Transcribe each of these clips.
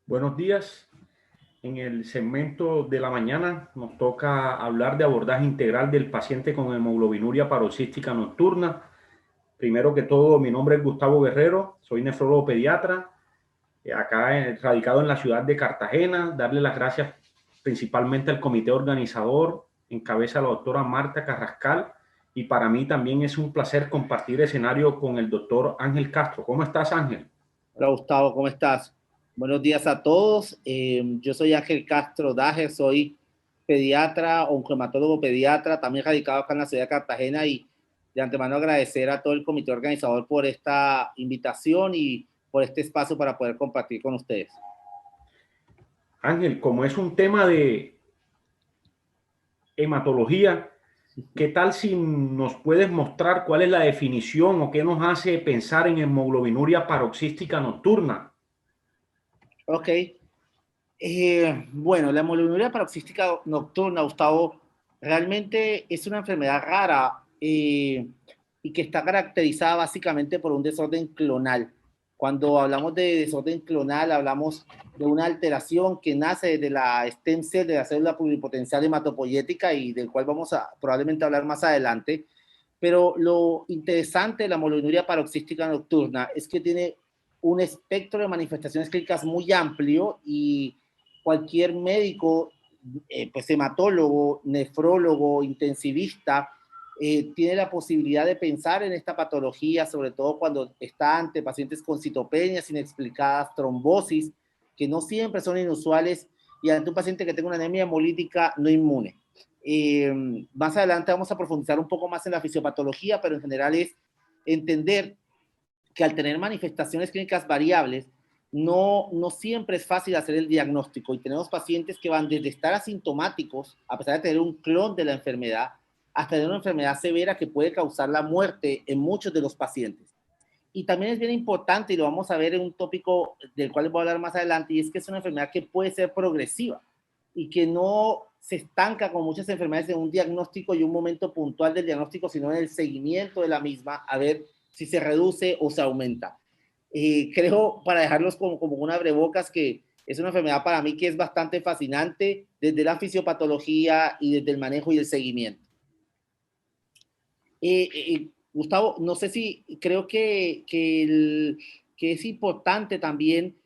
Buenos días. En el segmento de la mañana nos toca hablar de abordaje integral del paciente con hemoglobinuria paroxística nocturna. Primero que todo, mi nombre es Gustavo Guerrero, soy nefrólogo pediatra, acá radicado en la ciudad de Cartagena. Darle las gracias principalmente al comité organizador, en cabeza de la doctora Marta Carrascal, y para mí también es un placer compartir escenario con el doctor Ángel Castro. ¿Cómo estás, Ángel? Hola Gustavo, ¿cómo estás? Buenos días a todos. Yo soy Ángel Castro Daje, soy pediatra, oncohematólogo pediatra, también radicado acá en la ciudad de Cartagena y de antemano agradecer a todo el comité organizador por esta invitación y por este espacio para poder compartir con ustedes. Ángel, como es un tema de hematología, ¿qué tal si nos puedes mostrar cuál es la definición o qué nos hace pensar en hemoglobinuria paroxística nocturna? Ok. Bueno, la hemoglobinuria paroxística nocturna, Gustavo, realmente es una enfermedad rara y que está caracterizada básicamente por un desorden clonal. Cuando hablamos de desorden clonal, hablamos de una alteración que nace desde la stem cell de la célula pluripotencial hematopoyética y del cual vamos a probablemente hablar más adelante. Pero lo interesante de la hemoglobinuria paroxística nocturna es que tiene un espectro de manifestaciones clínicas muy amplio y cualquier médico, pues hematólogo, nefrólogo, intensivista, tiene la posibilidad de pensar en esta patología, sobre todo cuando está ante pacientes con citopenias inexplicadas, trombosis, que no siempre son inusuales, y ante un paciente que tenga una anemia hemolítica no inmune. Más adelante vamos a profundizar un poco más en la fisiopatología, pero en general es entender que al tener manifestaciones clínicas variables, no siempre es fácil hacer el diagnóstico y tenemos pacientes que van desde estar asintomáticos, a pesar de tener un clon de la enfermedad, hasta tener una enfermedad severa que puede causar la muerte en muchos de los pacientes. Y también es bien importante, y lo vamos a ver en un tópico del cual les voy a hablar más adelante, y es que es una enfermedad que puede ser progresiva y que no se estanca con muchas enfermedades en un diagnóstico y un momento puntual del diagnóstico, sino en el seguimiento de la misma, a ver si se reduce o se aumenta. Creo, para dejarlos como una abrebocas, que es una enfermedad para mí que es bastante fascinante desde la fisiopatología y desde el manejo y el seguimiento. Gustavo, no sé si creo que es importante también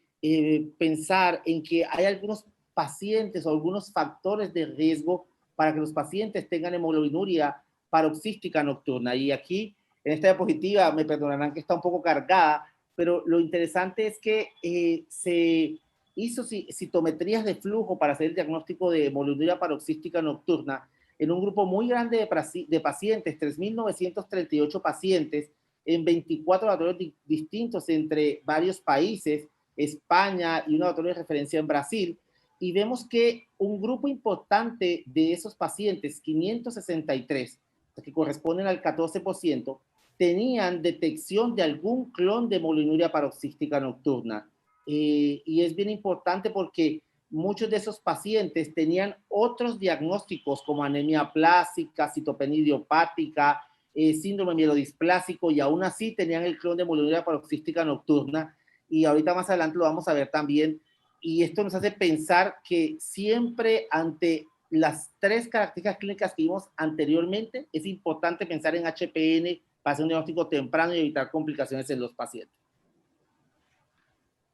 pensar en que hay algunos pacientes o algunos factores de riesgo para que los pacientes tengan hemoglobinuria paroxística nocturna. Y aquí, en esta diapositiva, me perdonarán que está un poco cargada, pero lo interesante es que se hizo citometrías de flujo para hacer el diagnóstico de hemoglobinuria paroxística nocturna en un grupo muy grande de pacientes, 3.938 pacientes, en 24 laboratorios distintos entre varios países, España y un laboratorio de referencia en Brasil, y vemos que un grupo importante de esos pacientes, 563, que corresponden al 14%, tenían detección de algún clon de hemoglobinuria paroxística nocturna. Y es bien importante porque muchos de esos pacientes tenían otros diagnósticos como anemia plástica, citopenia idiopática, síndrome mielodisplásico, y aún así tenían el clon de hemoglobinuria paroxística nocturna. Y ahorita más adelante lo vamos a ver también. Y esto nos hace pensar que siempre ante las tres características clínicas que vimos anteriormente, es importante pensar en HPN para hacer un diagnóstico temprano y evitar complicaciones en los pacientes.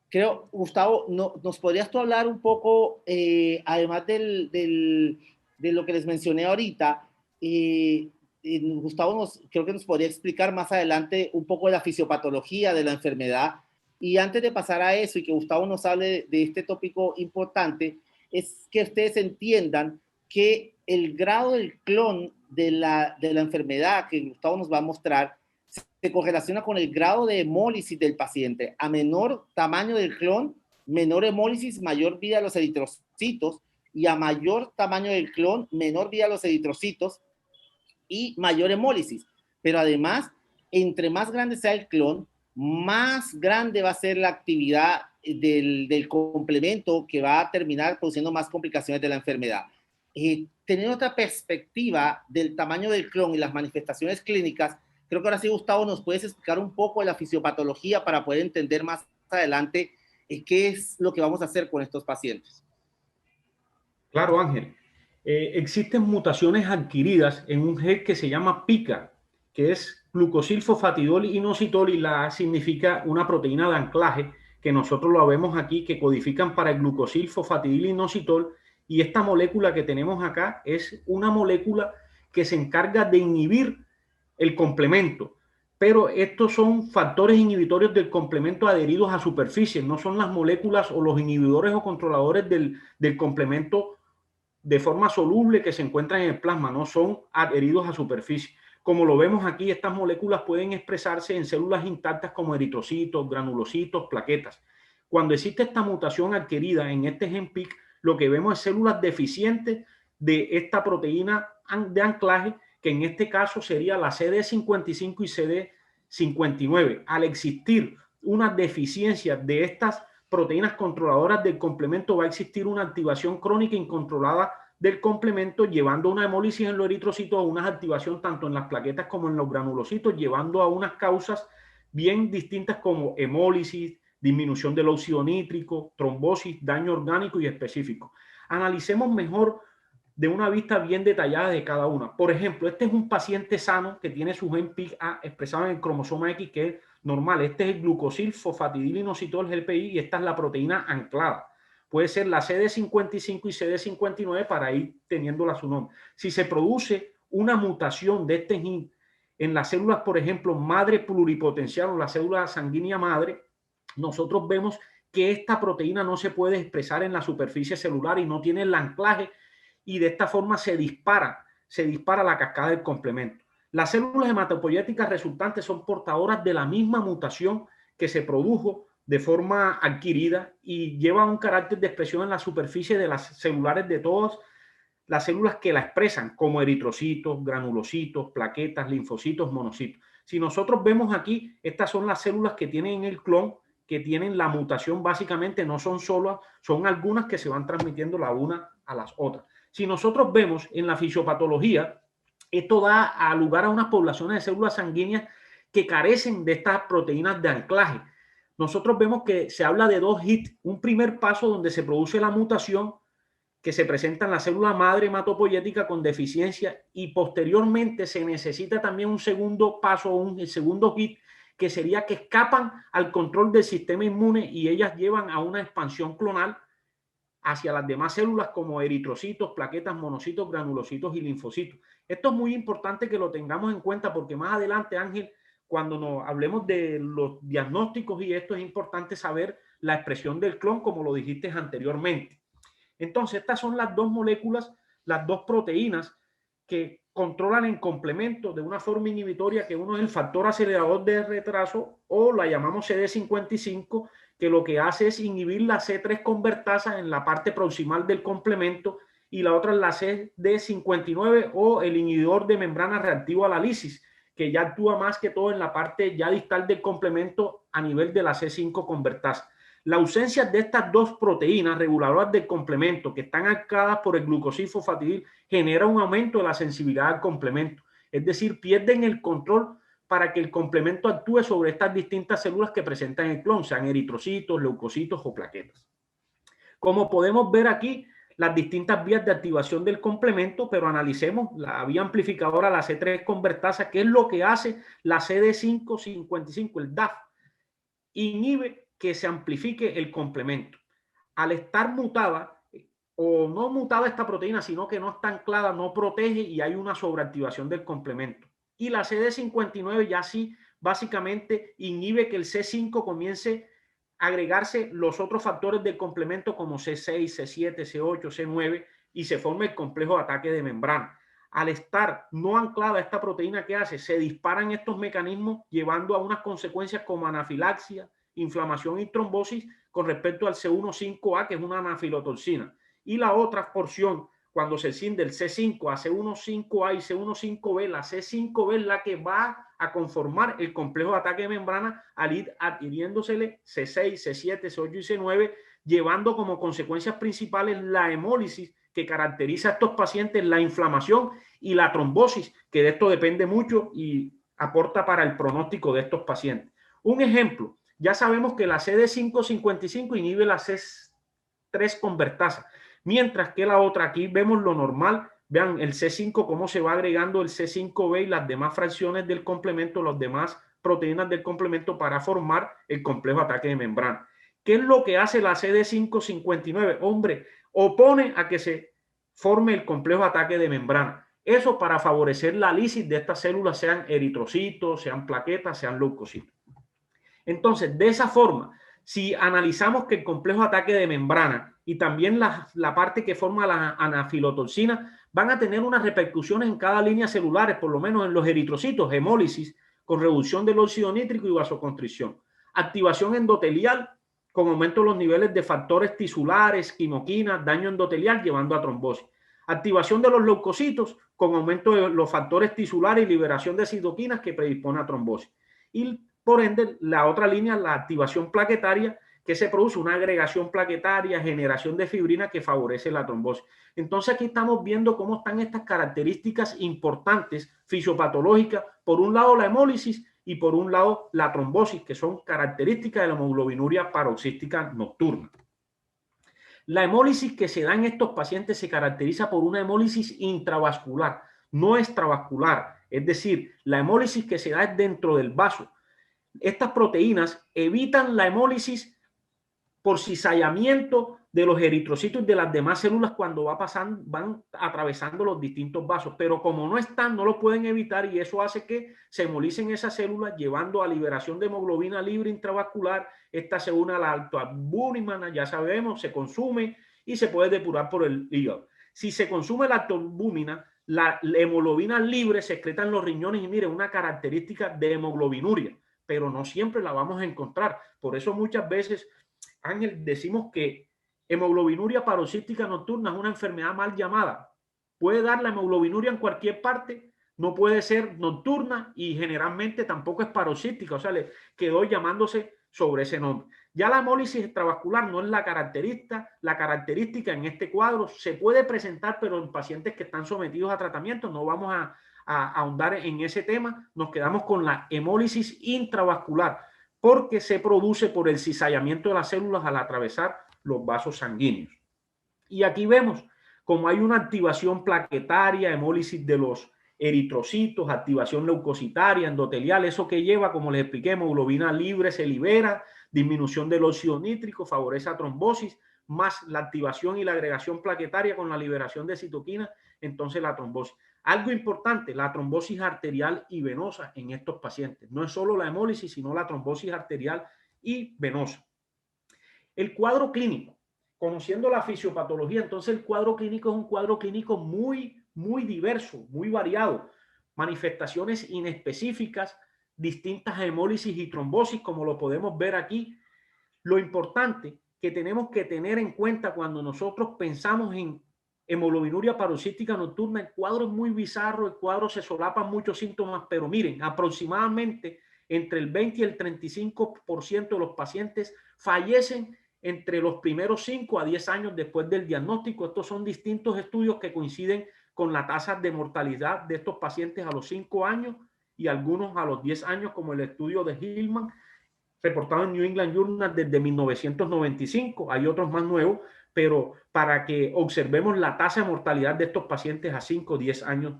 Creo, Gustavo, ¿nos podrías tú hablar un poco, además de lo que les mencioné ahorita, Gustavo creo que nos podría explicar más adelante un poco de la fisiopatología de la enfermedad? Y antes de pasar a eso y que Gustavo nos hable de este tópico importante, es que ustedes entiendan que el grado del clon de la enfermedad que Gustavo nos va a mostrar se correlaciona con el grado de hemólisis del paciente. A menor tamaño del clon, menor hemólisis, mayor vida de los eritrocitos, y a mayor tamaño del clon, menor vida de los eritrocitos y mayor hemólisis. Pero además, entre más grande sea el clon, más grande va a ser la actividad del complemento que va a terminar produciendo más complicaciones de la enfermedad. Tener otra perspectiva del tamaño del clon y las manifestaciones clínicas, creo que ahora sí, Gustavo, nos puedes explicar un poco de la fisiopatología para poder entender más adelante ¿qué es lo que vamos a hacer con estos pacientes? Claro, Ángel. Existen mutaciones adquiridas en un gen que se llama PICA, que es glucosilfosfatidol inositol, y la A significa una proteína de anclaje, que nosotros lo vemos aquí, que codifican para el glucosilfosfatidil inositol. Y esta molécula que tenemos acá es una molécula que se encarga de inhibir el complemento. Pero estos son factores inhibitorios del complemento adheridos a superficie, no son las moléculas o los inhibidores o controladores del complemento de forma soluble que se encuentran en el plasma, no son adheridos a superficie. Como lo vemos aquí, estas moléculas pueden expresarse en células intactas como eritrocitos, granulocitos, plaquetas. Cuando existe esta mutación adquirida en este gen PIC, lo que vemos es células deficientes de esta proteína de anclaje, que en este caso sería la CD55 y CD59. Al existir una deficiencia de estas proteínas controladoras del complemento, va a existir una activación crónica incontrolada del complemento, llevando a una hemólisis en los eritrocitos, a una activación tanto en las plaquetas como en los granulocitos, llevando a unas causas bien distintas como hemólisis, disminución del óxido nítrico, trombosis, daño orgánico y específico. Analicemos mejor de una vista bien detallada de cada una. Por ejemplo, este es un paciente sano que tiene su gen PICA expresado en el cromosoma X, que es normal. Este es el glucosilfosfatidilinositol GPI, y esta es la proteína anclada. Puede ser la CD55 y CD59 para ir teniéndola su nombre. Si se produce una mutación de este gen en las células, por ejemplo, madre pluripotencial o la célula sanguínea madre, nosotros vemos que esta proteína no se puede expresar en la superficie celular y no tiene el anclaje, y de esta forma se dispara la cascada del complemento. Las células hematopoyéticas resultantes son portadoras de la misma mutación que se produjo de forma adquirida y lleva un carácter de expresión en la superficie de las celulares de todas las células que la expresan, como eritrocitos, granulocitos, plaquetas, linfocitos, monocitos. Si nosotros vemos aquí, estas son las células que tienen el clon, que tienen la mutación. Básicamente no son solo, son algunas que se van transmitiendo la una a las otras. Si nosotros vemos en la fisiopatología, esto da a lugar a unas poblaciones de células sanguíneas que carecen de estas proteínas de anclaje. Nosotros vemos que se habla de dos hits, un primer paso donde se produce la mutación que se presenta en la célula madre hematopoyética con deficiencia, y posteriormente se necesita también un segundo paso, un segundo hit, que sería que escapan al control del sistema inmune y ellas llevan a una expansión clonal hacia las demás células como eritrocitos, plaquetas, monocitos, granulocitos y linfocitos. Esto es muy importante que lo tengamos en cuenta, porque más adelante, Ángel, cuando nos hablemos de los diagnósticos y esto, es importante saber la expresión del clon, como lo dijiste anteriormente. Entonces, estas son las dos moléculas, las dos proteínas que controlan en complemento de una forma inhibitoria, que uno es el factor acelerador de retraso, o la llamamos CD55, que lo que hace es inhibir la C3 convertasa en la parte proximal del complemento, y la otra es la CD59, o el inhibidor de membrana reactivo a la lisis, que ya actúa más que todo en la parte ya distal del complemento a nivel de la C5 convertasa. La ausencia de estas dos proteínas reguladoras del complemento, que están activadas por el glucosilfosfatidil, genera un aumento de la sensibilidad al complemento. Es decir, pierden el control para que el complemento actúe sobre estas distintas células que presentan el clon, sean eritrocitos, leucocitos o plaquetas. Como podemos ver aquí, las distintas vías de activación del complemento, pero analicemos la vía amplificadora, la C3 convertasa. ¿Qué es lo que hace la CD555, el DAF? Inhibe que se amplifique el complemento. Al estar mutada o no mutada esta proteína, sino que no está anclada, no protege y hay una sobreactivación del complemento. Y la CD59 ya sí básicamente inhibe que el C5 comience a agregarse los otros factores del complemento como C6, C7, C8, C9, y se forma el complejo de ataque de membrana. Al estar no anclada esta proteína, ¿qué hace? Se disparan estos mecanismos, llevando a unas consecuencias como anafilaxia, inflamación y trombosis con respecto al C1,5A, que es una anafilotoxina. Y la otra porción, cuando se asciende del C5 a C1,5A y C1,5B, la C5B es la que va a conformar el complejo de ataque de membrana, al ir adhiriéndosele C6, C7, C8 y C9, llevando como consecuencias principales la hemólisis que caracteriza a estos pacientes, la inflamación y la trombosis, que de esto depende mucho y aporta para el pronóstico de estos pacientes. Un ejemplo Ya sabemos que la CD555 inhibe la C3 convertasa, mientras que la otra, aquí vemos lo normal, vean el C5 cómo se va agregando el C5b y las demás fracciones del complemento, las demás proteínas del complemento para formar el complejo ataque de membrana. ¿Qué es lo que hace la CD559? Hombre, opone a que se forme el complejo ataque de membrana. Eso para favorecer la lisis de estas células, sean eritrocitos, sean plaquetas, sean leucocitos. Entonces, de esa forma, si analizamos que el complejo ataque de membrana y también la parte que forma la anafilotoxina van a tener unas repercusiones en cada línea celular, por lo menos en los eritrocitos, hemólisis, con reducción del óxido nítrico y vasoconstricción. Activación endotelial, con aumento de los niveles de factores tisulares, quimoquinas, daño endotelial, llevando a trombosis. Activación de los leucocitos, con aumento de los factores tisulares y liberación de citoquinas que predispone a trombosis. Y por ende, la otra línea, la activación plaquetaria, que se produce una agregación plaquetaria, generación de fibrina que favorece la trombosis. Entonces aquí estamos viendo cómo están estas características importantes fisiopatológicas, por un lado la hemólisis y por un lado la trombosis, que son características de la hemoglobinuria paroxística nocturna. La hemólisis que se da en estos pacientes se caracteriza por una hemólisis intravascular, no extravascular, es decir, la hemólisis que se da es dentro del vaso. Estas proteínas evitan la hemólisis por cizallamiento de los eritrocitos y de las demás células cuando van atravesando los distintos vasos, pero como no están, no lo pueden evitar y eso hace que se hemolicen esas células, llevando a liberación de hemoglobina libre intravascular. Esta se une a la altoalbúmina, ya sabemos, se consume y se puede depurar por el hígado. Si se consume la altoalbúmina, la hemoglobina libre se excreta en los riñones y mire, una característica de hemoglobinuria, pero no siempre la vamos a encontrar. Por eso muchas veces, Ángel, decimos que hemoglobinuria paroxística nocturna es una enfermedad mal llamada. Puede dar la hemoglobinuria en cualquier parte, no puede ser nocturna y generalmente tampoco es paroxística, o sea, le quedó llamándose sobre ese nombre. Ya la hemólisis extravascular no es la característica en este cuadro se puede presentar, pero en pacientes que están sometidos a tratamiento. No vamos a ahondar en ese tema, nos quedamos con la hemólisis intravascular, porque se produce por el cizallamiento de las células al atravesar los vasos sanguíneos. Y aquí vemos como hay una activación plaquetaria, hemólisis de los eritrocitos, activación leucocitaria, endotelial, eso que lleva, como les expliqué, hemoglobina libre se libera, disminución del óxido nítrico, favorece a trombosis, más la activación y la agregación plaquetaria con la liberación de citoquinas, entonces la trombosis. Algo importante, la trombosis arterial y venosa en estos pacientes. No es solo la hemólisis, sino la trombosis arterial y venosa. El cuadro clínico, conociendo la fisiopatología, entonces el cuadro clínico es un cuadro clínico muy diverso, muy variado. Manifestaciones inespecíficas, distintas hemólisis y trombosis, como lo podemos ver aquí. Lo importante que tenemos que tener en cuenta cuando nosotros pensamos en hemoglobinuria paroxística nocturna, el cuadro es muy bizarro, el cuadro se solapan muchos síntomas, pero miren, aproximadamente entre el 20 y el 35% de los pacientes fallecen entre los primeros 5 a 10 años después del diagnóstico. Estos son distintos estudios que coinciden con la tasa de mortalidad de estos pacientes a los 5 años y algunos a los 10 años, como el estudio de Hillman, reportado en New England Journal desde 1995. Hay otros más nuevos, pero para que observemos la tasa de mortalidad de estos pacientes a 5 o 10 años.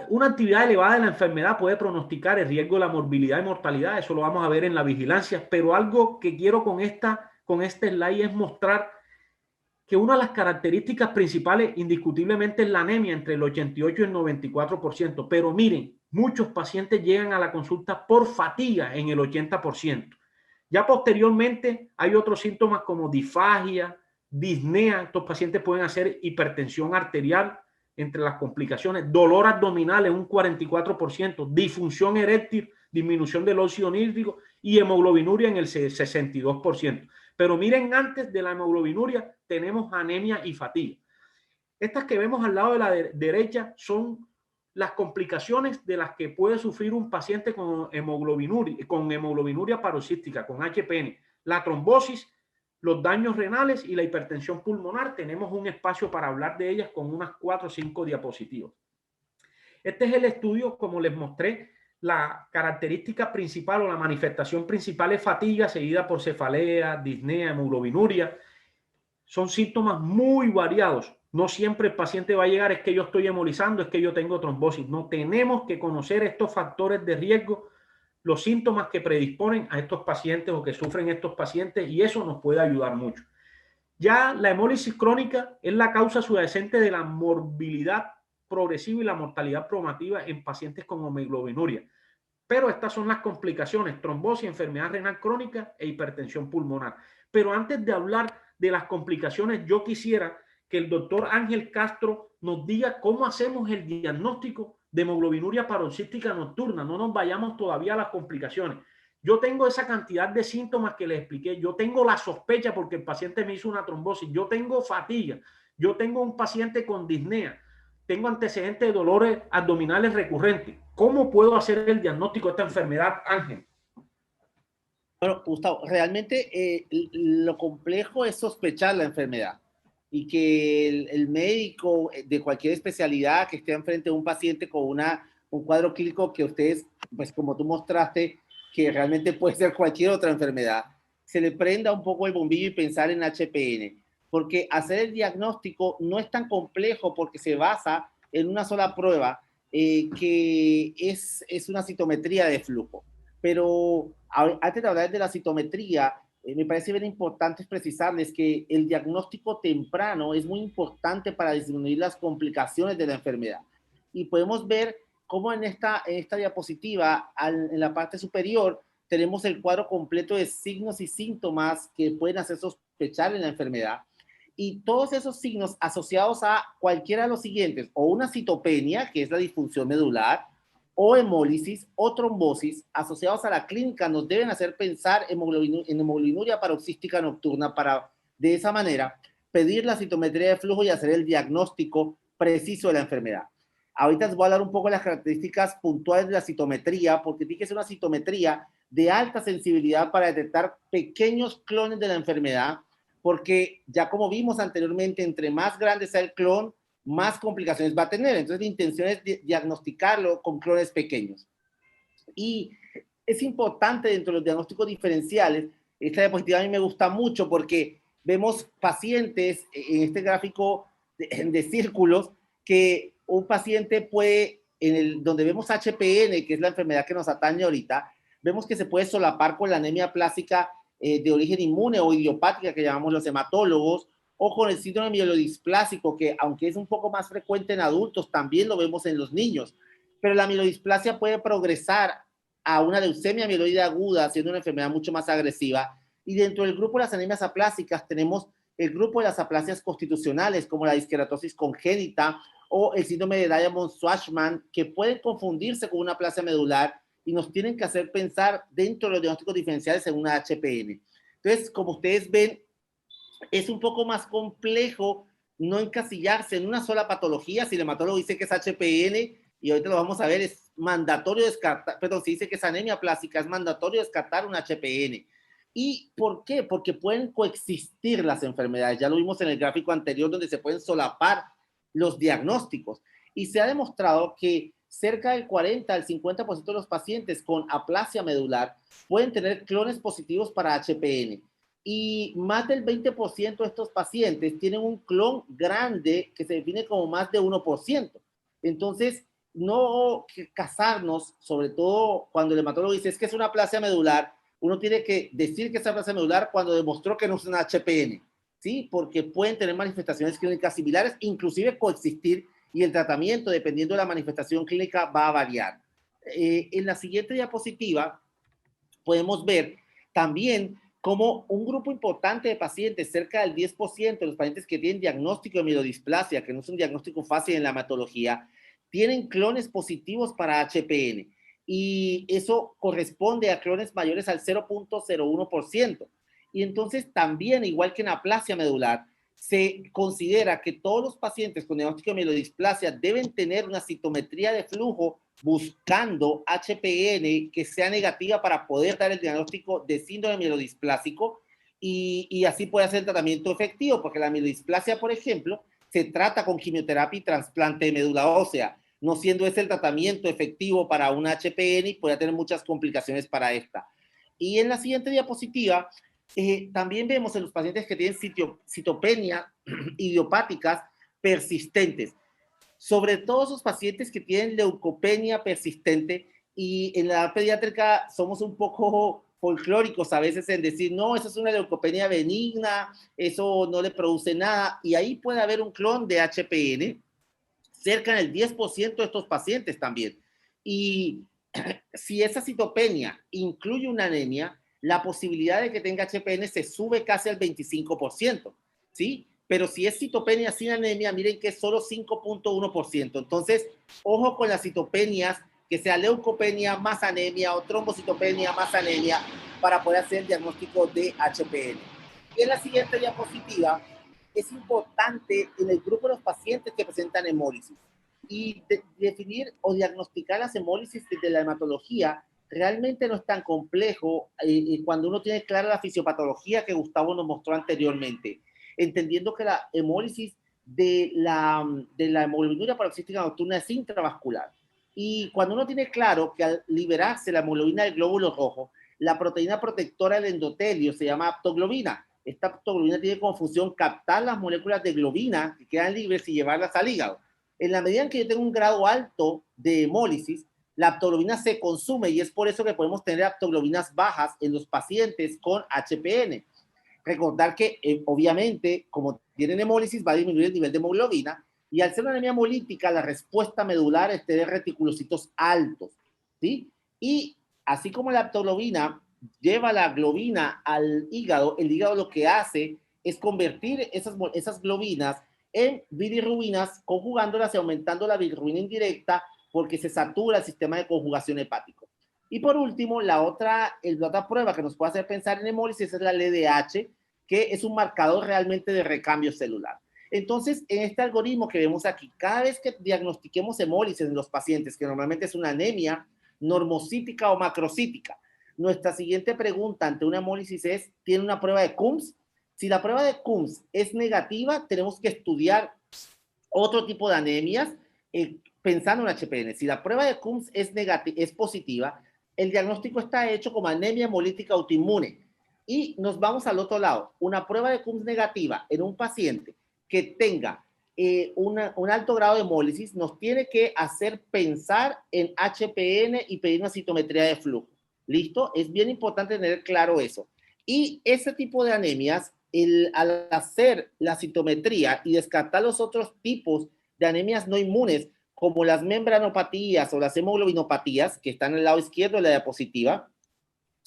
Una actividad elevada de la enfermedad puede pronosticar el riesgo de la morbilidad y mortalidad, eso lo vamos a ver en la vigilancia, pero algo que quiero con este slide es mostrar que una de las características principales indiscutiblemente es la anemia, entre el 88 y el 94%, pero miren, muchos pacientes llegan a la consulta por fatiga en el 80%. Ya posteriormente hay otros síntomas como disfagia, disnea, estos pacientes pueden hacer hipertensión arterial entre las complicaciones, dolor abdominal en un 44%, disfunción eréctil, disminución del óxido nítrico y hemoglobinuria en el 62%. Pero miren, antes de la hemoglobinuria tenemos anemia y fatiga. Estas que vemos al lado de la derecha son las complicaciones de las que puede sufrir un paciente con hemoglobinuria paroxística, con HPN. La trombosis, los daños renales y la hipertensión pulmonar. Tenemos un espacio para hablar de ellas con unas 4 o 5 diapositivas. Este es el estudio, como les mostré, la característica principal o la manifestación principal es fatiga, seguida por cefalea, disnea, hemoglobinuria. Son síntomas muy variados. No siempre el paciente va a llegar, es que yo estoy hemolizando, es que yo tengo trombosis. No, tenemos que conocer estos factores de riesgo, los síntomas que predisponen a estos pacientes o que sufren estos pacientes, y eso nos puede ayudar mucho. Ya la hemólisis crónica es la causa subyacente de la morbilidad progresiva y la mortalidad programativa en pacientes con hemoglobinuria. Pero estas son las complicaciones: trombosis, enfermedad renal crónica e hipertensión pulmonar. Pero antes de hablar de las complicaciones, yo quisiera que el doctor Ángel Castro nos diga cómo hacemos el diagnóstico de hemoglobinuria paroxística nocturna. No nos vayamos todavía a las complicaciones. Yo tengo esa cantidad de síntomas que les expliqué. Yo tengo la sospecha porque el paciente me hizo una trombosis. Yo tengo fatiga. Yo tengo un paciente con disnea. Tengo antecedentes de dolores abdominales recurrentes. ¿Cómo puedo hacer el diagnóstico de esta enfermedad, Ángel? Bueno, Gustavo, realmente lo complejo es sospechar la enfermedad y que el médico de cualquier especialidad que esté enfrente de un paciente con un cuadro clínico que ustedes, pues como tú mostraste, que realmente puede ser cualquier otra enfermedad, se le prenda un poco el bombillo y pensar en HPN, porque hacer el diagnóstico no es tan complejo porque se basa en una sola prueba que es una citometría de flujo. Pero antes de hablar de la citometría, me parece bien importante precisarles que el diagnóstico temprano es muy importante para disminuir las complicaciones de la enfermedad. Y podemos ver cómo en esta diapositiva, en la parte superior, tenemos el cuadro completo de signos y síntomas que pueden hacer sospechar en la enfermedad. Y todos esos signos asociados a cualquiera de los siguientes, o una citopenia, que es la disfunción medular, o hemólisis o trombosis asociados a la clínica nos deben hacer pensar en hemoglobinuria paroxística nocturna para, de esa manera, pedir la citometría de flujo y hacer el diagnóstico preciso de la enfermedad. Ahorita les voy a hablar un poco de las características puntuales de la citometría, porque tiene que ser una citometría de alta sensibilidad para detectar pequeños clones de la enfermedad, porque ya como vimos anteriormente, entre más grande sea el clon, más complicaciones va a tener. Entonces, la intención es diagnosticarlo con clones pequeños. Y es importante dentro de los diagnósticos diferenciales, esta diapositiva a mí me gusta mucho porque vemos pacientes en este gráfico de círculos que un paciente puede, donde vemos HPN, que es la enfermedad que nos atañe ahorita, vemos que se puede solapar con la anemia plástica de origen inmune o idiopática que llamamos los hematólogos, o con el síndrome mielodisplásico, que aunque es un poco más frecuente en adultos, también lo vemos en los niños. Pero la mielodisplasia puede progresar a una leucemia mieloide aguda, siendo una enfermedad mucho más agresiva. Y dentro del grupo de las anemias aplásicas tenemos el grupo de las aplasias constitucionales, como la disqueratosis congénita o el síndrome de Diamond-Schwarzman, que pueden confundirse con una aplasia medular y nos tienen que hacer pensar dentro de los diagnósticos diferenciales en una HPN. Entonces, como ustedes ven, es un poco más complejo no encasillarse en una sola patología. Si el hematólogo dice que es HPN, y ahorita lo vamos a ver, es mandatorio descartar, perdón, si dice que es anemia plástica, es mandatorio descartar un HPN. ¿Y por qué? Porque pueden coexistir las enfermedades. Ya lo vimos en el gráfico anterior donde se pueden solapar los diagnósticos. Y se ha demostrado que cerca del 40 al 50% de los pacientes con aplasia medular pueden tener clones positivos para HPN. Y más del 20% de estos pacientes tienen un clon grande que se define como más de 1%. Entonces, no casarnos, sobre todo cuando el hematólogo dice es que es una aplasia medular, uno tiene que decir que es aplasia medular cuando demostró que no es una HPN, ¿sí? Porque pueden tener manifestaciones clínicas similares, inclusive coexistir, y el tratamiento, dependiendo de la manifestación clínica, va a variar. En la siguiente diapositiva podemos ver también como un grupo importante de pacientes, cerca del 10% de los pacientes que tienen diagnóstico de mielodisplasia, que no es un diagnóstico fácil en la hematología, tienen clones positivos para HPN. Y eso corresponde a clones mayores al 0.01%. Y entonces también, igual que en aplasia medular, se considera que todos los pacientes con diagnóstico de mielodisplasia deben tener una citometría de flujo buscando HPN que sea negativa para poder dar el diagnóstico de síndrome mielodisplásico y así puede hacer el tratamiento efectivo, porque la mielodisplasia, por ejemplo, se trata con quimioterapia y trasplante de médula ósea, no siendo ese el tratamiento efectivo para una HPN y puede tener muchas complicaciones para esta. Y en la siguiente diapositiva, también vemos en los pacientes que tienen citopenia idiopáticas persistentes, sobre todo esos pacientes que tienen leucopenia persistente, y en la edad pediátrica somos un poco folclóricos a veces en decir, no, eso es una leucopenia benigna, eso no le produce nada, y ahí puede haber un clon de HPN, cerca del 10% de estos pacientes también. Y si esa citopenia incluye una anemia, la posibilidad de que tenga HPN se sube casi al 25%, ¿sí? Pero si es citopenia sin anemia, miren que es solo 5.1%. Entonces, ojo con las citopenias, que sea leucopenia más anemia o trombocitopenia más anemia, para poder hacer el diagnóstico de HPN. Y en la siguiente diapositiva, es importante en el grupo de los pacientes que presentan hemólisis. Y definir o diagnosticar las hemólisis desde la hematología realmente no es tan complejo cuando uno tiene clara la fisiopatología que Gustavo nos mostró anteriormente, entendiendo que la hemólisis de la hemoglobinuria paroxística nocturna es intravascular. Y cuando uno tiene claro que al liberarse la hemoglobina del glóbulo rojo, la proteína protectora del endotelio se llama aptoglobina. Esta aptoglobina tiene como función captar las moléculas de globina que quedan libres y llevarlas al hígado. En la medida en que yo tengo un grado alto de hemólisis, la aptoglobina se consume, y es por eso que podemos tener aptoglobinas bajas en los pacientes con HPN. Recordar que, obviamente, como tienen hemólisis, va a disminuir el nivel de hemoglobina, y al ser una anemia hemolítica, la respuesta medular es tener reticulocitos altos, ¿sí? Y así como la aptoglobina lleva la globina al hígado, el hígado lo que hace es convertir esas globinas en bilirrubinas, conjugándolas y aumentando la bilirrubina indirecta, porque se satura el sistema de conjugación hepático. Y por último, la otra prueba que nos puede hacer pensar en hemólisis es la LDH, que es un marcador realmente de recambio celular. Entonces, en este algoritmo que vemos aquí, cada vez que diagnostiquemos hemólisis en los pacientes, que normalmente es una anemia normocítica o macrocítica, nuestra siguiente pregunta ante una hemólisis es, ¿tiene una prueba de Coombs? Si la prueba de Coombs es negativa, tenemos que estudiar otro tipo de anemias pensando en HPN. Si la prueba de Coombs es positiva, el diagnóstico está hecho como anemia hemolítica autoinmune. Y nos vamos al otro lado. Una prueba de Coombs negativa en un paciente que tenga un alto grado de hemólisis nos tiene que hacer pensar en HPN y pedir una citometría de flujo. ¿Listo? Es bien importante tener claro eso. Y ese tipo de anemias, al hacer la citometría y descartar los otros tipos de anemias no inmunes, como las membranopatías o las hemoglobinopatías, que están en el lado izquierdo de la diapositiva,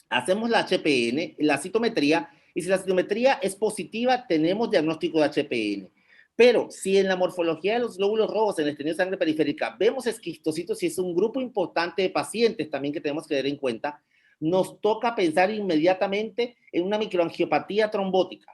hacemos la HPN, la citometría, y si la citometría es positiva, tenemos diagnóstico de HPN. Pero si en la morfología de los glóbulos rojos en el estenio de sangre periférica vemos esquistocitos, y es un grupo importante de pacientes también que tenemos que tener en cuenta, nos toca pensar inmediatamente en una microangiopatía trombótica.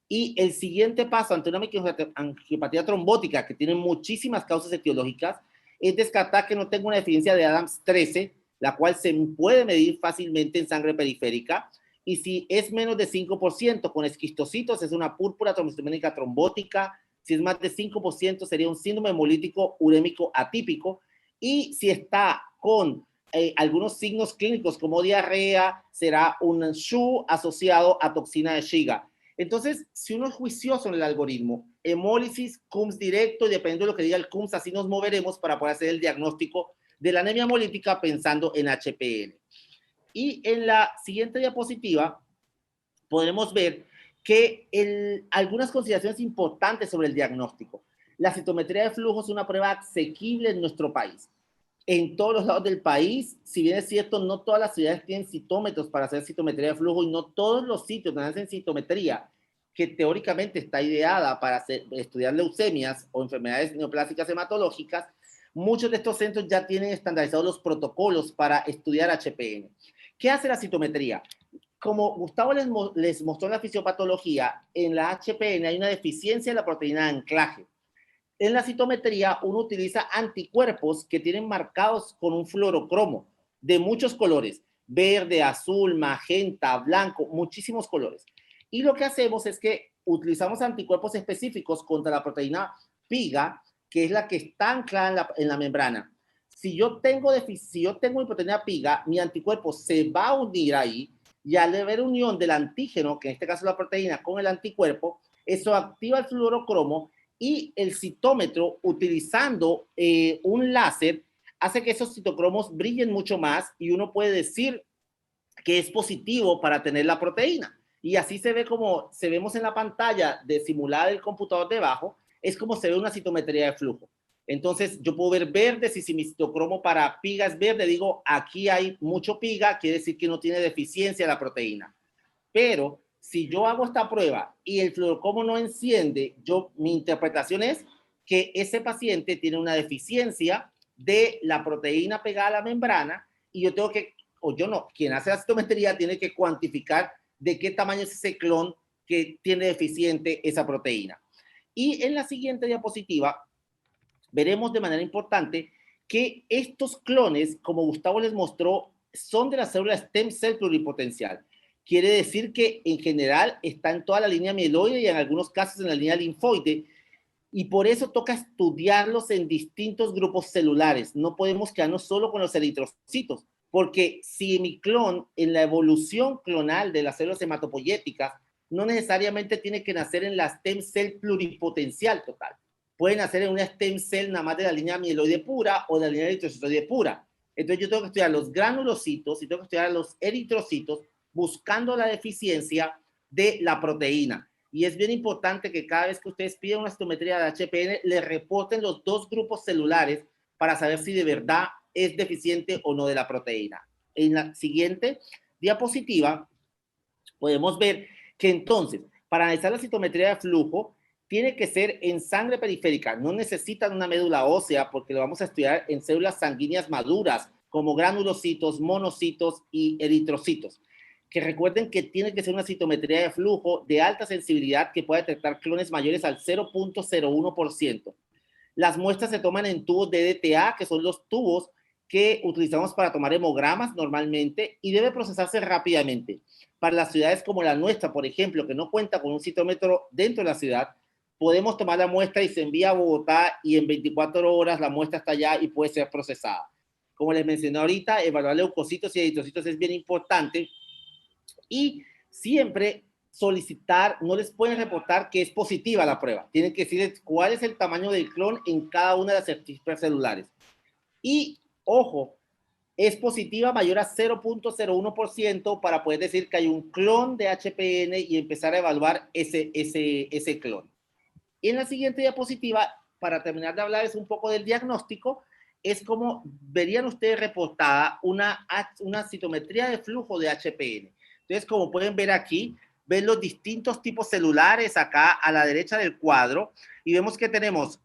Y el siguiente paso ante una microangiopatía trombótica, que tiene muchísimas causas etiológicas, es descartar que no tenga una deficiencia de Adams 13, la cual se puede medir fácilmente en sangre periférica. Y si es menos de 5% con esquistocitos, es una púrpura trombocitónica trombótica. Si es más de 5%, sería un síndrome hemolítico urémico atípico. Y si está con algunos signos clínicos como diarrea, será un SHU asociado a toxina de Shiga. Entonces, si uno es juicioso en el algoritmo, hemólisis, Coombs directo, y dependiendo de lo que diga el Coombs, así nos moveremos para poder hacer el diagnóstico de la anemia hemolítica pensando en HPN. Y en la siguiente diapositiva podremos ver que algunas consideraciones importantes sobre el diagnóstico. La citometría de flujo es una prueba asequible en nuestro país. En todos los lados del país, si bien es cierto, no todas las ciudades tienen citómetros para hacer citometría de flujo, y no todos los sitios donde hacen citometría, que teóricamente está ideada para estudiar leucemias o enfermedades neoplásicas hematológicas, muchos de estos centros ya tienen estandarizados los protocolos para estudiar HPN. ¿Qué hace la citometría? Como Gustavo les mostró en la fisiopatología, en la HPN hay una deficiencia de la proteína de anclaje. En la citometría uno utiliza anticuerpos que tienen marcados con un fluorocromo de muchos colores, verde, azul, magenta, blanco, muchísimos colores. Y lo que hacemos es que utilizamos anticuerpos específicos contra la proteína PIGA, que es la que está anclada en la membrana. Si yo tengo hipotonía piga, mi anticuerpo se va a unir ahí y al haber unión del antígeno, que en este caso es la proteína, con el anticuerpo, eso activa el fluorocromo y el citómetro, utilizando un láser, hace que esos citocromos brillen mucho más y uno puede decir que es positivo para tener la proteína. Y así se ve como se vemos en la pantalla de simulada del computador debajo, es como se ve una citometría de flujo. Entonces yo puedo ver verde, si mi citocromo para piga es verde, digo aquí hay mucho piga, quiere decir que no tiene deficiencia la proteína. Pero si yo hago esta prueba y el fluorocromo no enciende, mi interpretación es que ese paciente tiene una deficiencia de la proteína pegada a la membrana y yo tengo que, o yo no, quien hace la citometría tiene que cuantificar de qué tamaño es ese clon que tiene deficiente esa proteína. Y en la siguiente diapositiva veremos de manera importante que estos clones, como Gustavo les mostró, son de la célula stem cell pluripotencial. Quiere decir que en general está en toda la línea mieloide y en algunos casos en la línea linfoide, y por eso toca estudiarlos en distintos grupos celulares. No podemos quedarnos solo con los eritrocitos, porque si mi clon, en la evolución clonal de las células hematopoyéticas, no necesariamente tiene que nacer en la stem cell pluripotencial total. Pueden nacer en una stem cell nada más de la línea mieloide pura o de la línea eritrocitoide pura. Entonces yo tengo que estudiar los granulocitos y tengo que estudiar los eritrocitos buscando la deficiencia de la proteína. Y es bien importante que cada vez que ustedes piden una citometría de HPN, le reporten los dos grupos celulares para saber si de verdad es deficiente o no de la proteína. En la siguiente diapositiva podemos ver que entonces, para analizar la citometría de flujo, tiene que ser en sangre periférica. No necesitan una médula ósea porque lo vamos a estudiar en células sanguíneas maduras, como granulocitos, monocitos y eritrocitos. Que recuerden que tiene que ser una citometría de flujo de alta sensibilidad que pueda detectar clones mayores al 0.01%. Las muestras se toman en tubos de DTA, que son los tubos que utilizamos para tomar hemogramas normalmente, y debe procesarse rápidamente. Para las ciudades como la nuestra, por ejemplo, que no cuenta con un citómetro dentro de la ciudad, podemos tomar la muestra y se envía a Bogotá y en 24 horas la muestra está allá y puede ser procesada. Como les mencioné ahorita, evaluar leucocitos y eritrocitos es bien importante y siempre solicitar, no les pueden reportar que es positiva la prueba. Tienen que decirles cuál es el tamaño del clon en cada una de las células celulares. Y, ojo, es positiva mayor a 0.01% para poder decir que hay un clon de HPN y empezar a evaluar ese clon. Y en la siguiente diapositiva, para terminar de hablar, es un poco del diagnóstico. Es como verían ustedes reportada una citometría de flujo de HPN. Entonces, como pueden ver aquí, ven los distintos tipos celulares acá a la derecha del cuadro y vemos que tenemos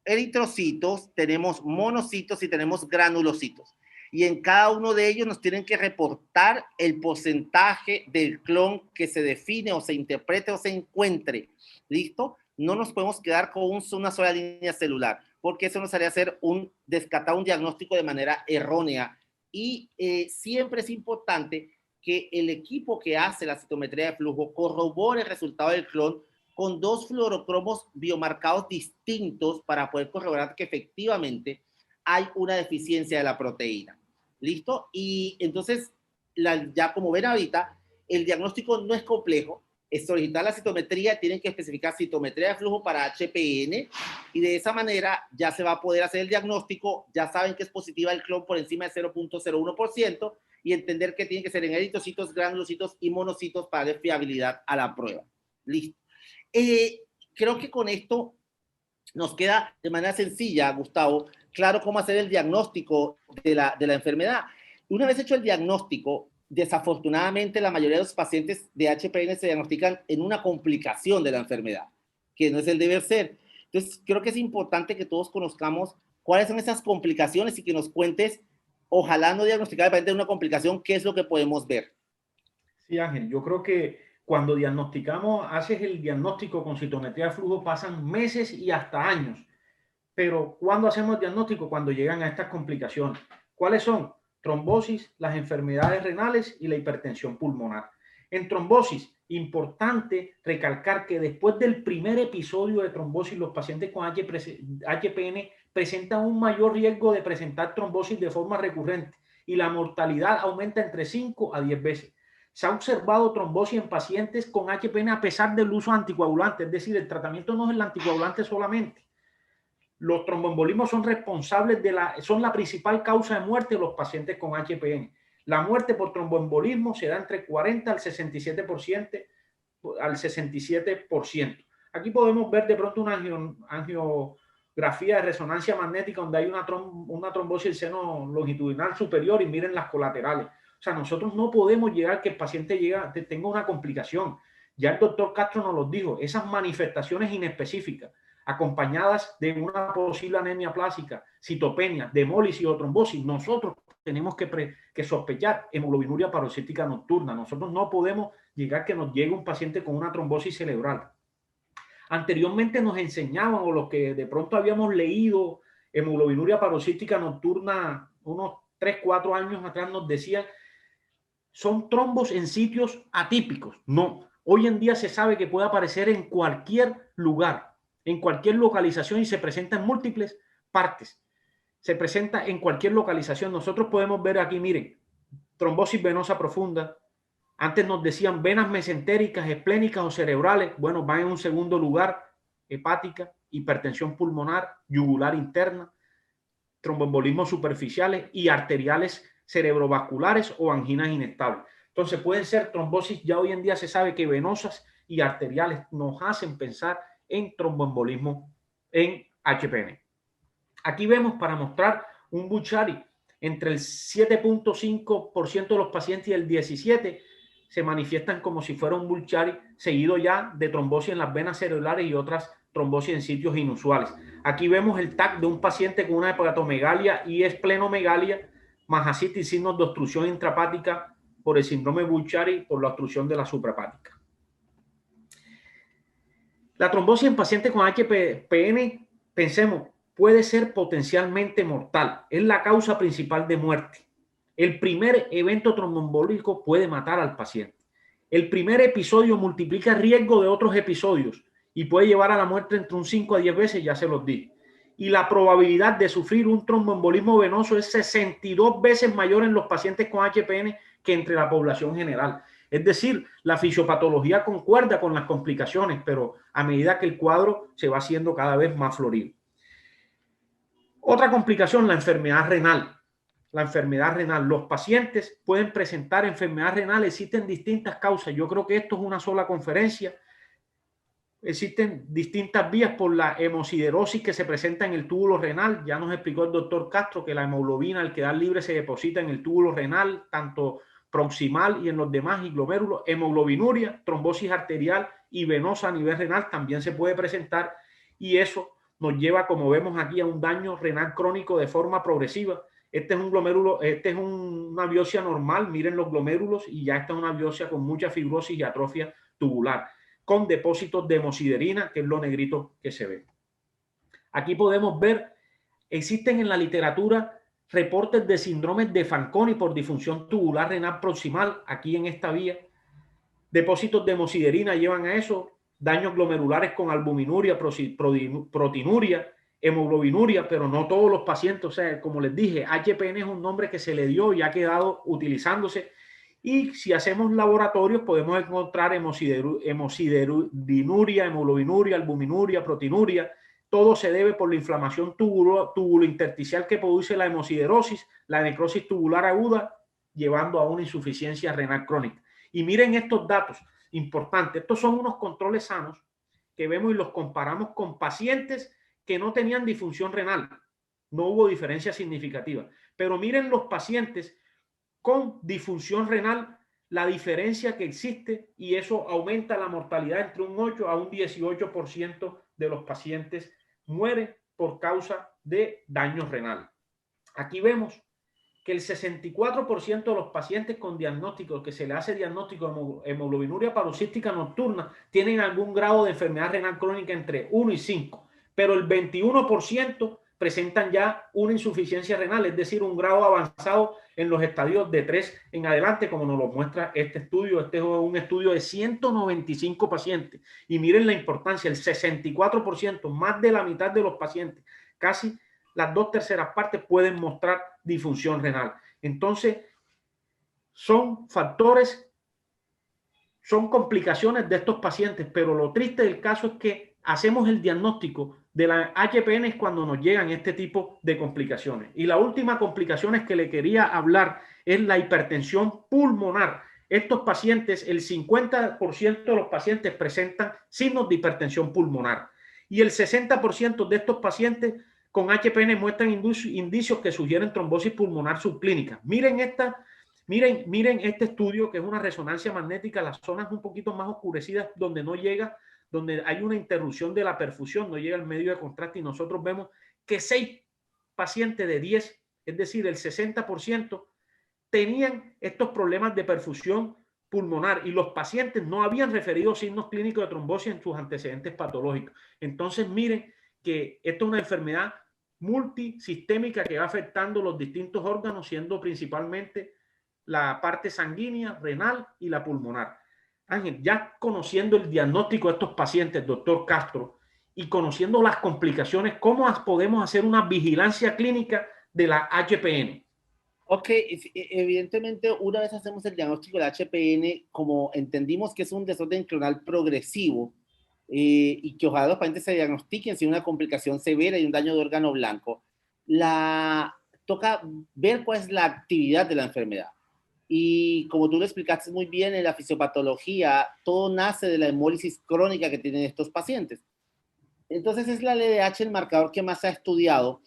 eritrocitos, tenemos monocitos y tenemos granulocitos. Y en cada uno de ellos nos tienen que reportar el porcentaje del clon que se define o se interprete o se encuentre. ¿Listo? No nos podemos quedar con una sola línea celular, porque eso nos haría hacer descartar un diagnóstico de manera errónea. Y siempre es importante que el equipo que hace la citometría de flujo corrobore el resultado del clon con dos fluorocromos biomarcados distintos para poder corroborar que efectivamente hay una deficiencia de la proteína. ¿Listo? Y entonces, ya como ven ahorita, el diagnóstico no es complejo. Es solicitar la citometría, tienen que especificar citometría de flujo para HPN y de esa manera ya se va a poder hacer el diagnóstico, ya saben que es positiva el clon por encima de 0.01% y entender que tiene que ser en eritrocitos, granulocitos y monocitos para dar fiabilidad a la prueba. Listo. Creo que con esto nos queda de manera sencilla, Gustavo, claro cómo hacer el diagnóstico de la enfermedad. Una vez hecho el diagnóstico, desafortunadamente la mayoría de los pacientes de HPN se diagnostican en una complicación de la enfermedad, que no es el deber ser. Entonces, creo que es importante que todos conozcamos cuáles son esas complicaciones y que nos cuentes, ojalá no diagnosticar el paciente de una complicación, qué es lo que podemos ver. Sí, Ángel, yo creo que cuando haces el diagnóstico con citometría de flujo, pasan meses y hasta años. Pero ¿cuándo hacemos el diagnóstico? Cuando llegan a estas complicaciones. ¿Cuáles son? Trombosis, las enfermedades renales y la hipertensión pulmonar. En trombosis, importante recalcar que después del primer episodio de trombosis, los pacientes con HPN presentan un mayor riesgo de presentar trombosis de forma recurrente y la mortalidad aumenta entre 5 a 10 veces. Se ha observado trombosis en pacientes con HPN a pesar del uso de anticoagulantes, es decir, el tratamiento no es el anticoagulante solamente. Los tromboembolismos son responsables son la principal causa de muerte de los pacientes con HPN. La muerte por tromboembolismo se da entre 40 al 67%. Aquí podemos ver de pronto una angiografía de resonancia magnética donde hay una trombosis del seno longitudinal superior y miren las colaterales. O sea, nosotros no podemos llegar a que el paciente tenga una complicación. Ya el doctor Castro nos lo dijo, esas manifestaciones inespecíficas acompañadas de una posible anemia plástica, citopenia, demólisis o trombosis, nosotros tenemos que sospechar hemoglobinuria paroxística nocturna. Nosotros no podemos llegar a que nos llegue un paciente con una trombosis cerebral. Anteriormente nos enseñaban, o los que de pronto habíamos leído hemoglobinuria paroxística nocturna unos 3, 4 años atrás, nos decían son trombos en sitios atípicos. No, hoy en día se sabe que puede aparecer en cualquier lugar, en cualquier localización y se presenta en múltiples partes. Se presenta en cualquier localización. Nosotros podemos ver aquí, miren, trombosis venosa profunda. Antes nos decían venas mesentéricas, esplénicas o cerebrales. Bueno, van en un segundo lugar, hepática, hipertensión pulmonar, yugular interna, tromboembolismos superficiales y arteriales cerebrovasculares o anginas inestables. Entonces pueden ser trombosis, ya hoy en día se sabe que venosas y arteriales nos hacen pensar en tromboembolismo en HPN. Aquí vemos para mostrar un Buchari entre el 7.5% de los pacientes y el 17% se manifiestan como si fuera un Buchari seguido ya de trombosis en las venas cerebrales y otras trombosis en sitios inusuales. Aquí vemos el TAC de un paciente con una hepatomegalia y esplenomegalia más ascitis y signos de obstrucción intrahepática por el síndrome Buchari por la obstrucción de la suprahepática. La trombosis en pacientes con HPN, pensemos, puede ser potencialmente mortal. Es la causa principal de muerte. El primer evento tromboembólico puede matar al paciente. El primer episodio multiplica el riesgo de otros episodios y puede llevar a la muerte entre un 5 a 10 veces, ya se los dije. Y la probabilidad de sufrir un tromboembolismo venoso es 62 veces mayor en los pacientes con HPN que entre la población general. Es decir, la fisiopatología concuerda con las complicaciones, pero a medida que el cuadro se va haciendo cada vez más florido. Otra complicación, la enfermedad renal. La enfermedad renal. Los pacientes pueden presentar enfermedad renal. Existen distintas causas. Yo creo que esto es una sola conferencia. Existen distintas vías por la hemosiderosis que se presenta en el túbulo renal. Ya nos explicó el doctor Castro que la hemoglobina al quedar libre se deposita en el túbulo renal, tanto proximal y en los demás glomérulos. Hemoglobinuria, trombosis arterial y venosa a nivel renal también se puede presentar y eso nos lleva, como vemos aquí, a un daño renal crónico de forma progresiva. Este es un glomérulo, este es una biopsia normal, miren los glomérulos y ya esta es una biopsia con mucha fibrosis y atrofia tubular, con depósitos de hemosiderina, que es lo negrito que se ve. Aquí podemos ver, existen en la literatura reportes de síndromes de Fanconi por disfunción tubular renal proximal, aquí en esta vía. Depósitos de hemosiderina llevan a eso, daños glomerulares con albuminuria, proteinuria, hemoglobinuria, pero no todos los pacientes. O sea, como les dije, HPN es un nombre que se le dio y ha quedado utilizándose. Y si hacemos laboratorios podemos encontrar hemosiderudinuria, hemoglobinuria, albuminuria, proteinuria. Todo se debe por la inflamación tubulointersticial que produce la hemosiderosis, la necrosis tubular aguda, llevando a una insuficiencia renal crónica. Y miren estos datos importantes. Estos son unos controles sanos que vemos y los comparamos con pacientes que no tenían disfunción renal. No hubo diferencia significativa. Pero miren los pacientes con disfunción renal, la diferencia que existe y eso aumenta la mortalidad entre un 8 a un 18% de los pacientes mueren por causa de daño renal. Aquí vemos que el 64% de los pacientes con diagnóstico, que se le hace diagnóstico de hemoglobinuria paroxística nocturna, tienen algún grado de enfermedad renal crónica entre 1 y 5, pero el 21% presentan ya una insuficiencia renal, es decir, un grado avanzado en los estadios de 3 en adelante, como nos lo muestra este estudio. Este es un estudio de 195 pacientes. Y miren la importancia, el 64%, más de la mitad de los pacientes, casi las 2/3 partes, pueden mostrar disfunción renal. Entonces, son factores, son complicaciones de estos pacientes, pero lo triste del caso es que hacemos el diagnóstico de la HPN cuando nos llegan este tipo de complicaciones. Y la última complicación que le quería hablar es la hipertensión pulmonar. Estos pacientes, el 50% de los pacientes presentan signos de hipertensión pulmonar y el 60% de estos pacientes con HPN muestran indicios que sugieren trombosis pulmonar subclínica. Miren este estudio, que es una resonancia magnética, las zonas un poquito más oscurecidas donde no llega, donde hay una interrupción de la perfusión, no llega el medio de contraste, y nosotros vemos que 6 pacientes de 10, es decir, el 60%, tenían estos problemas de perfusión pulmonar y los pacientes no habían referido signos clínicos de trombosis en sus antecedentes patológicos. Entonces, miren que esto es una enfermedad multisistémica que va afectando los distintos órganos, siendo principalmente la parte sanguínea, renal y la pulmonar. Ángel, ya conociendo el diagnóstico de estos pacientes, doctor Castro, y conociendo las complicaciones, ¿cómo podemos hacer una vigilancia clínica de la HPN? Ok, evidentemente una vez hacemos el diagnóstico del HPN, como entendimos que es un desorden clonal progresivo y que ojalá los pacientes se diagnostiquen sin una complicación severa y un daño de órgano blanco, toca ver cuál es la actividad de la enfermedad. Y como tú lo explicaste muy bien en la fisiopatología, todo nace de la hemólisis crónica que tienen estos pacientes. Entonces es la LDH el marcador que más se ha estudiado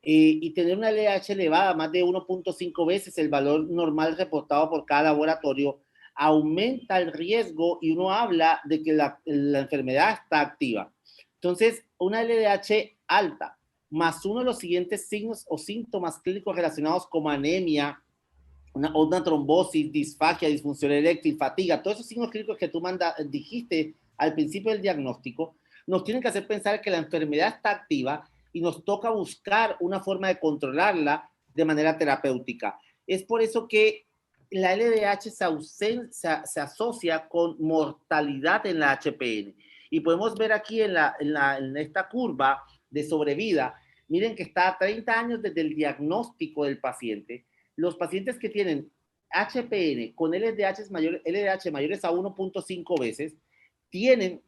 y tener una LDH elevada, más de 1.5 veces el valor normal reportado por cada laboratorio, aumenta el riesgo y uno habla de que la enfermedad está activa. Entonces, una LDH alta, más uno de los siguientes signos o síntomas clínicos relacionados como anemia, una trombosis, disfagia, disfunción eréctil, fatiga, todos esos signos clínicos que tú dijiste al principio del diagnóstico, nos tienen que hacer pensar que la enfermedad está activa y nos toca buscar una forma de controlarla de manera terapéutica. Es por eso que la LDH se asocia con mortalidad en la HPN. Y podemos ver aquí en esta curva de sobrevida, miren que está a 30 años desde el diagnóstico del paciente. Los pacientes que tienen HPN con LDH mayores a 1.5 veces tienen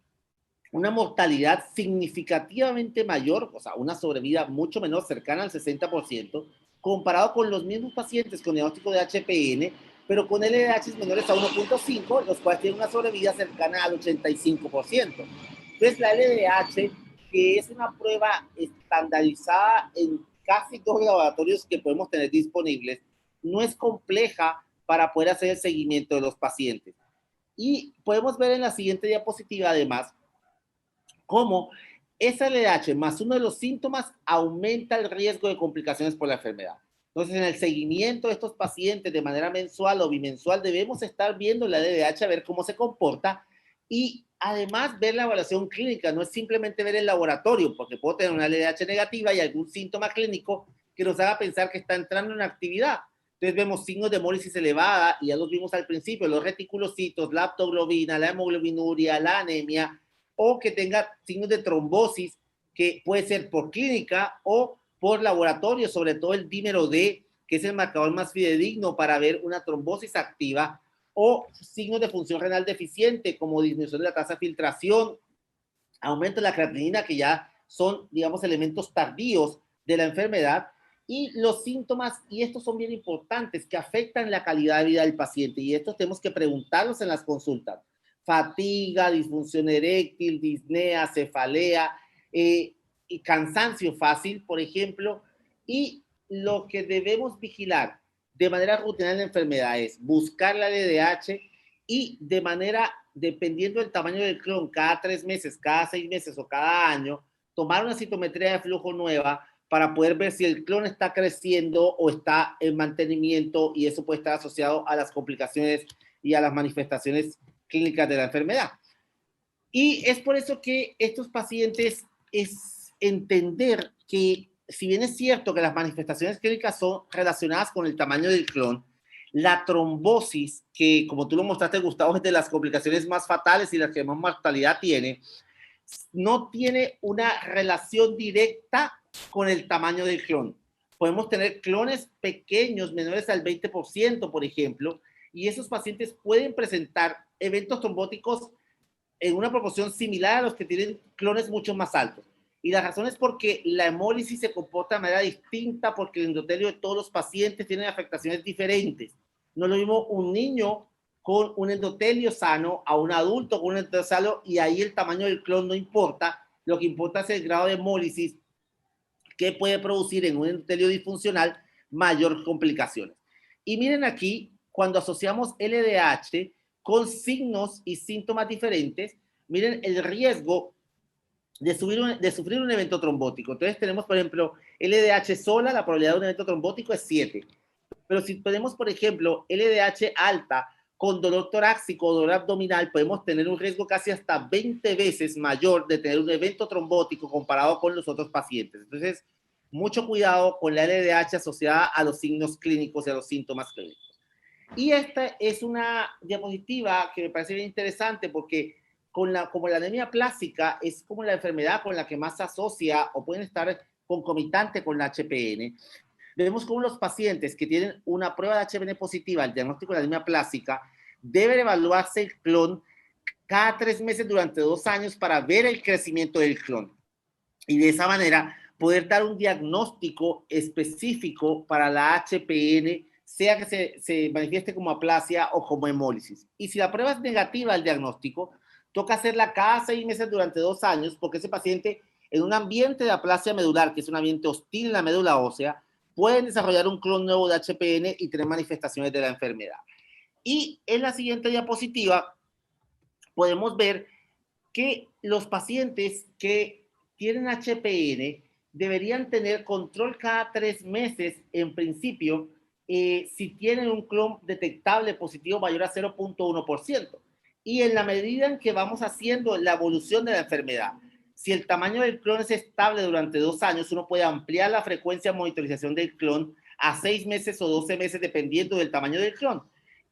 una mortalidad significativamente mayor, o sea, una sobrevida mucho menor, cercana al 60%, comparado con los mismos pacientes con diagnóstico de HPN, pero con LDH menores a 1.5, los cuales tienen una sobrevida cercana al 85%. Entonces, la LDH, que es una prueba estandarizada en casi todos los laboratorios que podemos tener disponibles, no es compleja para poder hacer el seguimiento de los pacientes. Y podemos ver en la siguiente diapositiva, además, cómo esa LDH más uno de los síntomas aumenta el riesgo de complicaciones por la enfermedad. Entonces, en el seguimiento de estos pacientes de manera mensual o bimensual, debemos estar viendo la LDH a ver cómo se comporta y además ver la evaluación clínica. No es simplemente ver el laboratorio, porque puedo tener una LDH negativa y algún síntoma clínico que nos haga pensar que está entrando en actividad. Entonces vemos signos de hemólisis elevada, y ya los vimos al principio, los reticulocitos, la aptoglobina, la hemoglobinuria, la anemia, o que tenga signos de trombosis, que puede ser por clínica o por laboratorio, sobre todo el dímero D, que es el marcador más fidedigno para ver una trombosis activa, o signos de función renal deficiente, como disminución de la tasa de filtración, aumento de la creatinina, que ya son, digamos, elementos tardíos de la enfermedad, y los síntomas, y estos son bien importantes, que afectan la calidad de vida del paciente, y estos tenemos que preguntarlos en las consultas. Fatiga, disfunción eréctil, disnea, cefalea, y cansancio fácil, por ejemplo, y lo que debemos vigilar de manera rutinaria en la enfermedad es buscar la LDH y de manera, dependiendo del tamaño del clon, cada 3 meses, cada 6 meses o cada año, tomar una citometría de flujo nueva para poder ver si el clon está creciendo o está en mantenimiento, y eso puede estar asociado a las complicaciones y a las manifestaciones clínicas de la enfermedad. Y es por eso que estos pacientes es entender que si bien es cierto que las manifestaciones clínicas son relacionadas con el tamaño del clon, la trombosis, que como tú lo mostraste, Gustavo, es de las complicaciones más fatales y las que más mortalidad tiene, no tiene una relación directa con el tamaño del clon. Podemos tener clones pequeños, menores al 20%, por ejemplo, y esos pacientes pueden presentar eventos trombóticos en una proporción similar a los que tienen clones mucho más altos. Y la razón es porque la hemólisis se comporta de manera distinta, porque el endotelio de todos los pacientes tiene afectaciones diferentes. No es lo mismo un niño con un endotelio sano a un adulto con un endotelio sano, y ahí el tamaño del clon no importa. Lo que importa es el grado de hemólisis que puede producir en un endotelio disfuncional mayor complicaciones. Y miren aquí, cuando asociamos LDH con signos y síntomas diferentes, miren el riesgo de sufrir un evento trombótico. Entonces tenemos, por ejemplo, LDH sola, la probabilidad de un evento trombótico es 7. Pero si tenemos, por ejemplo, LDH alta con dolor torácico o dolor abdominal, podemos tener un riesgo casi hasta 20 veces mayor de tener un evento trombótico comparado con los otros pacientes. Entonces, mucho cuidado con la LDH asociada a los signos clínicos y a los síntomas clínicos. Y esta es una diapositiva que me parece bien interesante porque como la anemia plástica es como la enfermedad con la que más se asocia o pueden estar concomitante con la HPN, vemos cómo los pacientes que tienen una prueba de HPN positiva, el diagnóstico de la anemia plástica, debe evaluarse el clon cada 3 meses durante 2 años para ver el crecimiento del clon. Y de esa manera poder dar un diagnóstico específico para la HPN, sea que se manifieste como aplasia o como hemólisis. Y si la prueba es negativa al diagnóstico, toca hacerla cada 6 meses durante 2 años, porque ese paciente en un ambiente de aplasia medular, que es un ambiente hostil en la médula ósea, pueden desarrollar un clon nuevo de HPN y tener manifestaciones de la enfermedad. Y en la siguiente diapositiva podemos ver que los pacientes que tienen HPN deberían tener control cada 3 meses en principio si tienen un clon detectable positivo mayor a 0.1%. Y en la medida en que vamos haciendo la evolución de la enfermedad, si el tamaño del clon es estable durante 2 años, uno puede ampliar la frecuencia de monitorización del clon a 6 meses o 12 meses, dependiendo del tamaño del clon.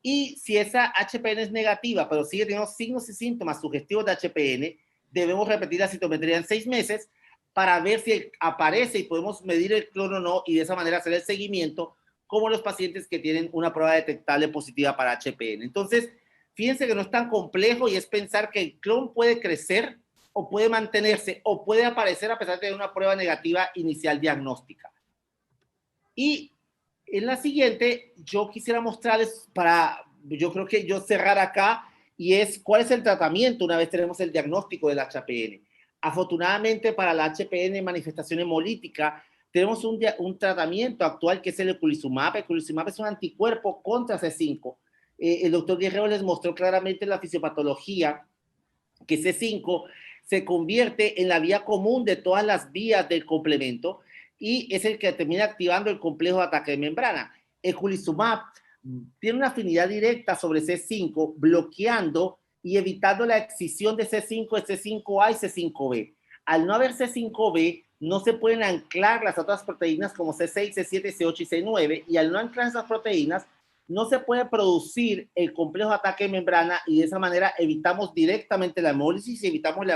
Y si esa HPN es negativa, pero sigue teniendo signos y síntomas sugestivos de HPN, debemos repetir la citometría en 6 meses para ver si aparece y podemos medir el clon o no, y de esa manera hacer el seguimiento, como los pacientes que tienen una prueba detectable positiva para HPN. Entonces, fíjense que no es tan complejo y es pensar que el clon puede crecer o puede mantenerse o puede aparecer a pesar de tener una prueba negativa inicial diagnóstica. Y en la siguiente, yo quisiera mostrarles yo creo que yo cerrar acá, y es cuál es el tratamiento una vez tenemos el diagnóstico del HPN. Afortunadamente para la HPN manifestación hemolítica, tenemos un tratamiento actual que es el eculizumab. Eculizumab es un anticuerpo contra C5. El doctor Guerrero les mostró claramente la fisiopatología que C5 se convierte en la vía común de todas las vías del complemento y es el que termina activando el complejo de ataque de membrana. Eculizumab tiene una afinidad directa sobre C5, bloqueando y evitando la excisión de C5, C5A y C5B. Al no haber C5B, no se pueden anclar las otras proteínas como C6, C7, C8 y C9, y al no anclar esas proteínas, no se puede producir el complejo de ataque de membrana, y de esa manera evitamos directamente la hemólisis, y evitamos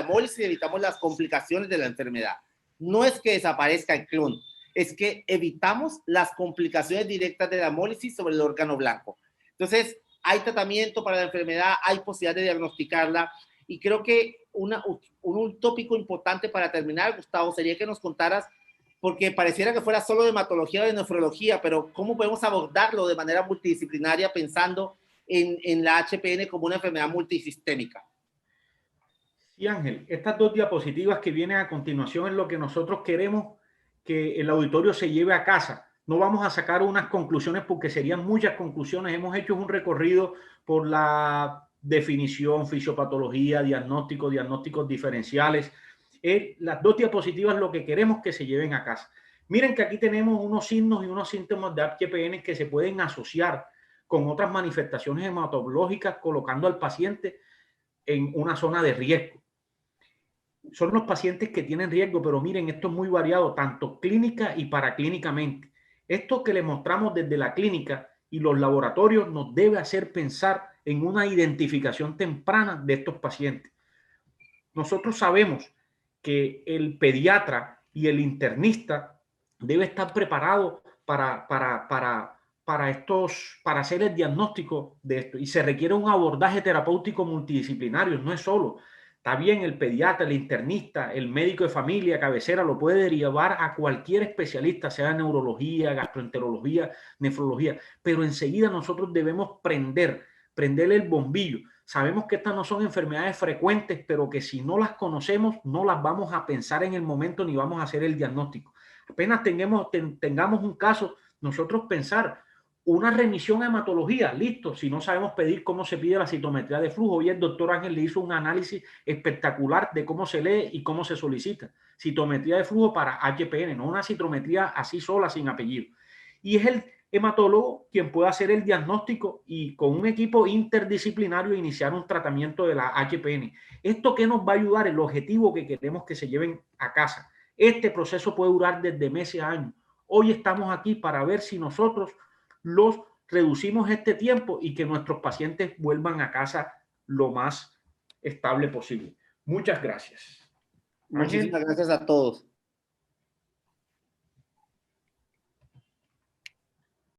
las complicaciones de la enfermedad. No es que desaparezca el clon, es que evitamos las complicaciones directas de la hemólisis sobre el órgano blanco. Entonces, hay tratamiento para la enfermedad, hay posibilidad de diagnosticarla, y creo que un tópico importante para terminar, Gustavo, sería que nos contaras, porque pareciera que fuera solo de hematología o de nefrología, pero ¿cómo podemos abordarlo de manera multidisciplinaria pensando en la HPN como una enfermedad multisistémica? Sí, Ángel, estas 2 diapositivas que vienen a continuación es lo que nosotros queremos que el auditorio se lleve a casa. No vamos a sacar unas conclusiones porque serían muchas conclusiones. Hemos hecho un recorrido por la definición, fisiopatología, diagnósticos diferenciales. Las 2 diapositivas lo que queremos que se lleven a casa. Miren que aquí tenemos unos signos y unos síntomas de HPN que se pueden asociar con otras manifestaciones hematológicas, colocando al paciente en una zona de riesgo. son los pacientes que tienen riesgo, pero miren, esto es muy variado, tanto clínica y paraclínicamente. Esto que le mostramos desde la clínica y los laboratorios nos debe hacer pensar en una identificación temprana de estos pacientes. Nosotros sabemos que el pediatra y el internista debe estar preparado para hacer el diagnóstico de esto. Y se requiere un abordaje terapéutico multidisciplinario, no es solo. Está bien, el pediatra, el internista, el médico de familia, cabecera, lo puede derivar a cualquier especialista, sea neurología, gastroenterología, nefrología, pero enseguida nosotros debemos prenderle el bombillo. Sabemos que estas no son enfermedades frecuentes, pero que si no las conocemos, no las vamos a pensar en el momento ni vamos a hacer el diagnóstico. Apenas tengamos un caso, nosotros pensar una remisión a hematología, listo. Si no sabemos pedir cómo se pide la citometría de flujo, hoy el doctor Ángel le hizo un análisis espectacular de cómo se lee y cómo se solicita. Citometría de flujo para HPN, no una citometría así sola, sin apellido. Y es el hematólogo quien puede hacer el diagnóstico y con un equipo interdisciplinario iniciar un tratamiento de la HPN. ¿Esto qué nos va a ayudar? El objetivo que queremos que se lleven a casa. Este proceso puede durar desde meses a años. Hoy estamos aquí para ver si nosotros los reducimos este tiempo y que nuestros pacientes vuelvan a casa lo más estable posible. Muchas gracias. Muchísimas gracias a todos.